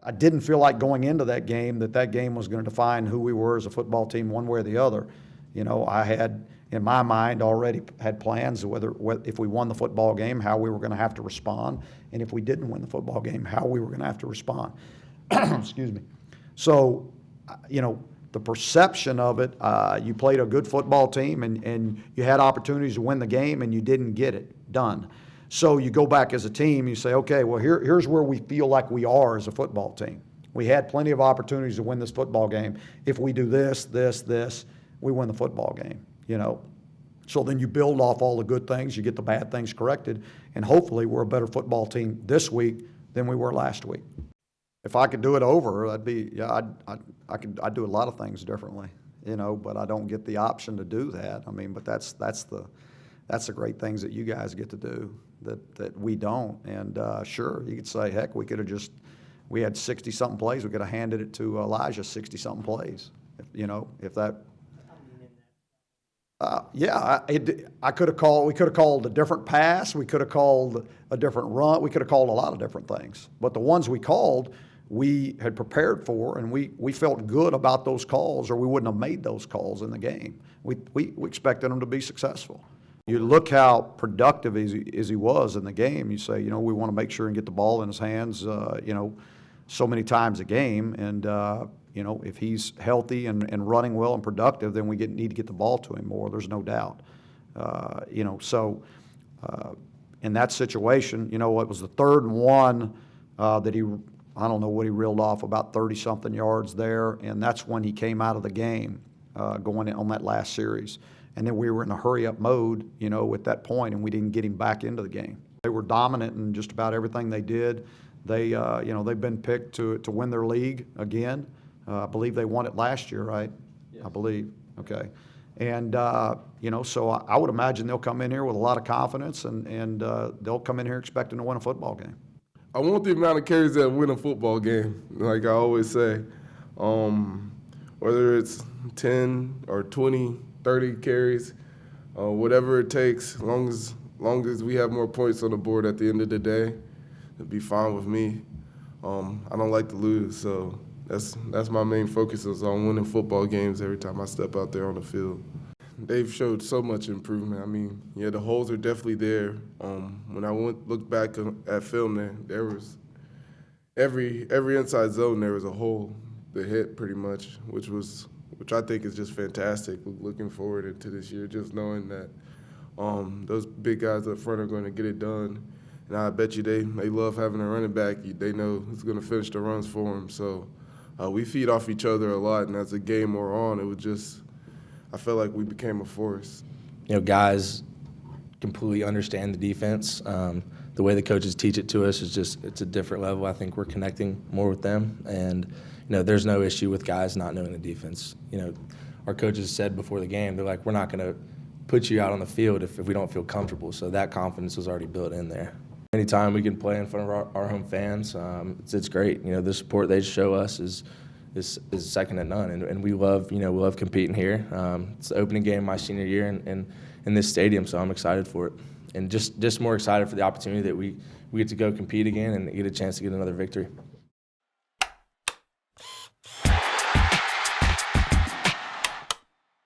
I didn't feel like going into that game that game was going to define who we were as a football team one way or the other. You know, I had, in my mind, already had plans of whether if we won the football game, how we were going to have to respond, and if we didn't win the football game, how we were going to have to respond. Excuse me. So, you know, the perception of it, you played a good football team and you had opportunities to win the game and you didn't get it done. So you go back as a team, you say, okay, well, here's where we feel like we are as a football team. We had plenty of opportunities to win this football game. If we do this, we win the football game, you know. So then you build off all the good things, you get the bad things corrected, and hopefully we're a better football team this week than we were last week. If I could do it over, I'd do a lot of things differently, you know, but I don't get the option to do that. I mean, but that's the great things that you guys get to do that we don't. And sure, you could say, heck, we had 60-something plays. We could have handed it to Elijah 60-something plays, if that. I could have called. We could have called a different pass. We could have called a different run. We could have called a lot of different things. But the ones we called, we had prepared for, and we felt good about those calls, or we wouldn't have made those calls in the game. We expected them to be successful. You look how productive as he was in the game. You say, we want to make sure and get the ball in his hands, so many times a game. And, if he's healthy and running well and productive, then we need to get the ball to him more. There's no doubt. So in that situation, it was the 3rd and 1 that I don't know what he reeled off, about 30-something yards there. And that's when he came out of the game going in on that last series. And then we were in a hurry-up mode, at that point, and we didn't get him back into the game. They were dominant in just about everything they did. They've been picked to win their league again. I believe they won it last year, right? Yes. I believe. Okay. And, so I would imagine they'll come in here with a lot of confidence, and they'll come in here expecting to win a football game. I want the amount of carries that win a football game, like I always say. Whether it's 10 or 20, 30 carries, whatever it takes, as long as we have more points on the board at the end of the day, it'll be fine with me. I don't like to lose, so that's my main focus is on winning football games every time I step out there on the field. They've showed so much improvement. I mean, the holes are definitely there. When I looked back at film, there was every inside zone there was a hole that hit pretty much, which I think is just fantastic. Looking forward into this year, just knowing that those big guys up front are going to get it done. And I bet you they love having a running back. They know who's going to finish the runs for them. So we feed off each other a lot, and as the game wore on, I felt like we became a force. Guys completely understand the defense. The way the coaches teach it to us it's a different level. I think we're connecting more with them, and there's no issue with guys not knowing the defense. Our coaches said before the game, they're like, we're not going to put you out on the field if we don't feel comfortable. So that confidence was already built in there. Anytime we can play in front of our home fans, it's great. The support they show us is second to none, and we love competing here. It's the opening game of my senior year in this stadium, so I'm excited for it, and just more excited for the opportunity that we get to go compete again and get a chance to get another victory.